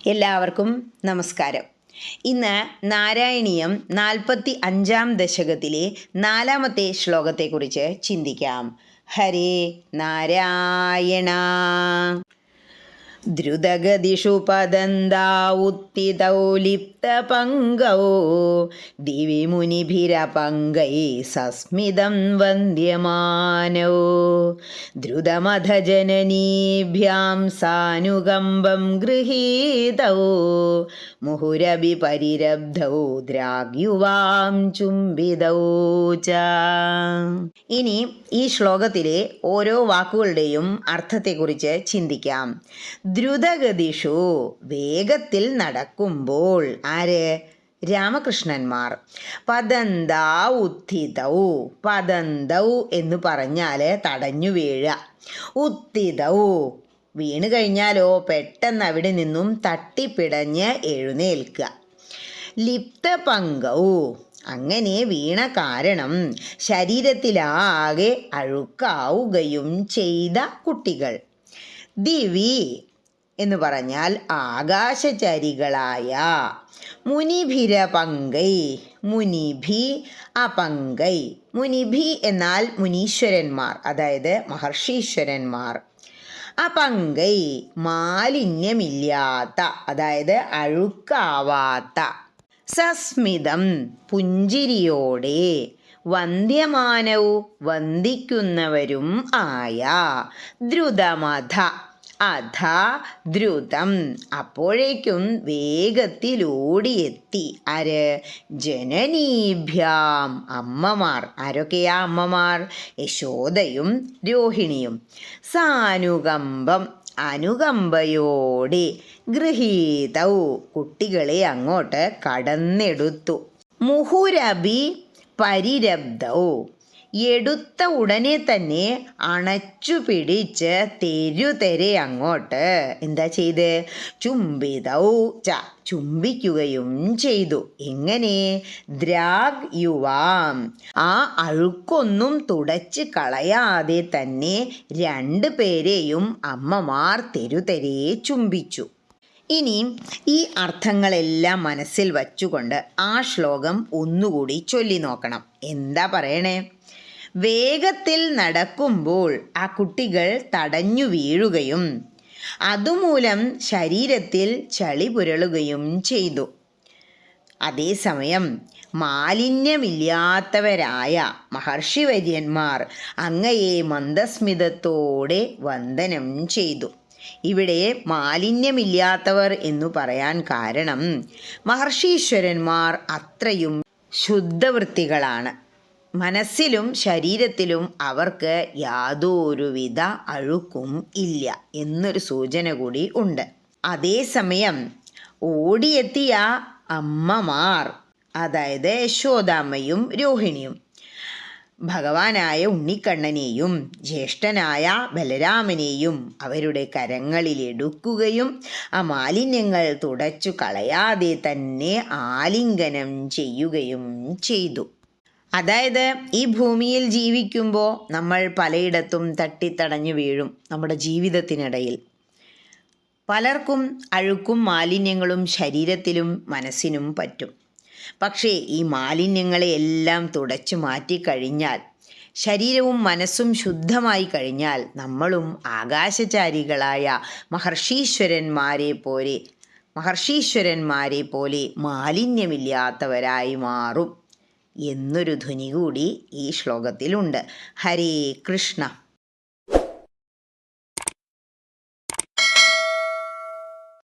എല്ലാവർക്കും നമസ്കാരം. ഇന്ന് നാരായണീയം 45-ാം ദശകത്തിലെ 4-ാമത്തെ ശ്ലോകത്തെക്കുറിച്ച് ചിന്തിക്കാം. ഹരേ നാരായണ. ദ്രുതഗതിഷു പതന്താവുത്തിതൗ ലിപ്തപങ്കൗ ദിവി മുനിഭിരപങ്കൈ സസ്മിതം വന്ദ്യമാനൗ ദ്രുതമധ ജനനീഭ്യാം സാനുകമ്പം ഗൃഹീതൗ മുഹുരഭി പരിരബ്ധൗ ദ്രാഗ്യുവാം ചുംബിതൗ ച. ഇനി ഈ ശ്ലോകത്തിലെ ഓരോ വാക്കുകളുടെയും അർത്ഥത്തെക്കുറിച്ച് ചിന്തിക്കാം. ദ്രുതഗതിഷു, വേഗത്തിൽ നടക്കുമ്പോൾ. ആര്? രാമകൃഷ്ണന്മാർ. പതന്താ ഉത്ഥിതൗ, പതന്തൗ എന്ന് പറഞ്ഞാൽ തടഞ്ഞു വീഴുക. ഉത്ഥിതൗ, വീണ് കഴിഞ്ഞാലോ പെട്ടെന്ന് അവിടെ നിന്നും തട്ടിപ്പിടഞ്ഞ് എഴുന്നേൽക്കുക. ലിപ്തപങ്കൗ, അങ്ങനെ വീണ കാരണം ശരീരത്തിലാകെ അഴുക്കാവുകയും ചെയ്ത കുട്ടികൾ. ദിവി എന്ന് പറഞ്ഞാൽ ആകാശചരികളായ. മുനിഭിരപങ്കൈ, മുനിഭി അപങ്കൈ. മുനിഭി എന്നാൽ മുനീശ്വരന്മാർ, അതായത് മഹർഷീശ്വരന്മാർ. അപങ്കൈ, മാലിന്യമില്ലാത്ത, അതായത് അഴുക്കാവാത്ത. സസ്മിതം, പുഞ്ചിരിയോടെ. വന്ദ്യമാനവും, വന്ദിക്കുന്നവരും ആയ. ദ്രുതമധ, അധ ദ്രുതം, അപ്പോഴേക്കും വേഗത്തിലോടിയെത്തി. ആര്? ജനനീഭ്യാം, അമ്മമാർ. ആരൊക്കെയാ അമ്മമാർ? യശോദയും രോഹിണിയും. സാനുകമ്പം, അനുകമ്പയോടെ. ഗൃഹീതൗ, കുട്ടികളെ അങ്ങോട്ട് കടന്നെടുത്തു. മുഹുരഭി പരിരബ്ധൗ, എടുത്ത ഉടനെ തന്നെ അണച്ചു പിടിച്ച് തെരുതെരെ അങ്ങോട്ട് എന്താ ചെയ്ത്? ചുംബിതൗ ച, ചുംബിക്കുകയും ചെയ്തു. എങ്ങനെ? ദ്രാഗ് യുവാം, ആ അഴുക്കൊന്നും തുടച്ച് കളയാതെ തന്നെ രണ്ടുപേരെയും അമ്മമാർ തെരുതെരെ ചുംബിച്ചു. ഇനി ഈ അർത്ഥങ്ങളെല്ലാം മനസ്സിൽ വച്ചുകൊണ്ട് ആ ശ്ലോകം ഒന്നുകൂടി ചൊല്ലി നോക്കണം. എന്താ പറയണേ? വേഗത്തിൽ നടക്കുമ്പോൾ ആ കുട്ടികൾ തടഞ്ഞു വീഴുകയും അതുമൂലം ശരീരത്തിൽ ചളി പുരളുകയും ചെയ്തു. അതേസമയം മാലിന്യമില്ലാത്തവരായ മഹർഷിവര്യന്മാർ അങ്ങയെ മന്ദസ്മിതത്തോടെ വന്ദനം ചെയ്തു. ഇവിടെ മാലിന്യമില്ലാത്തവർ എന്നു പറയാൻ കാരണം മഹർഷീശ്വരന്മാർ അത്രയും ശുദ്ധവൃത്തികളാണ്. മനസ്സിലും ശരീരത്തിലും അവർക്ക് യാതൊരുവിധ അഴുക്കും ഇല്ല എന്നൊരു സൂചന കൂടി ഉണ്ട്. അതേസമയം ഓടിയെത്തിയ അമ്മമാർ, അതായത് യശോദാമ്മയും രോഹിണിയും, ഭഗവാനായ ഉണ്ണിക്കണ്ണനെയും ജ്യേഷ്ഠനായ ബലരാമനെയും അവരുടെ കരങ്ങളിലെടുക്കുകയും ആ മാലിന്യങ്ങൾ തുടച്ചു കളയാതെ തന്നെ ആലിംഗനം ചെയ്യുകയും ചെയ്തു. അതായത് ഈ ഭൂമിയിൽ ജീവിക്കുമ്പോൾ നമ്മൾ പലയിടത്തും തട്ടിത്തടഞ്ഞു വീഴും. നമ്മുടെ ജീവിതത്തിനിടയിൽ പലർക്കും അഴുക്കും മാലിന്യങ്ങളും ശരീരത്തിലും മനസ്സിനും പറ്റും. പക്ഷേ ഈ മാലിന്യങ്ങളെയെല്ലാം തുടച്ചു മാറ്റിക്കഴിഞ്ഞാൽ, ശരീരവും മനസ്സും ശുദ്ധമായി കഴിഞ്ഞാൽ നമ്മളും ആകാശചാരികളായ മഹർഷീശ്വരന്മാരെ പോലെ മാലിന്യമില്ലാത്തവരായി മാറും എന്നൊരു ധ്വനി കൂടി ഈ ശ്ലോകത്തിലുണ്ട്. ഹരേ കൃഷ്ണ.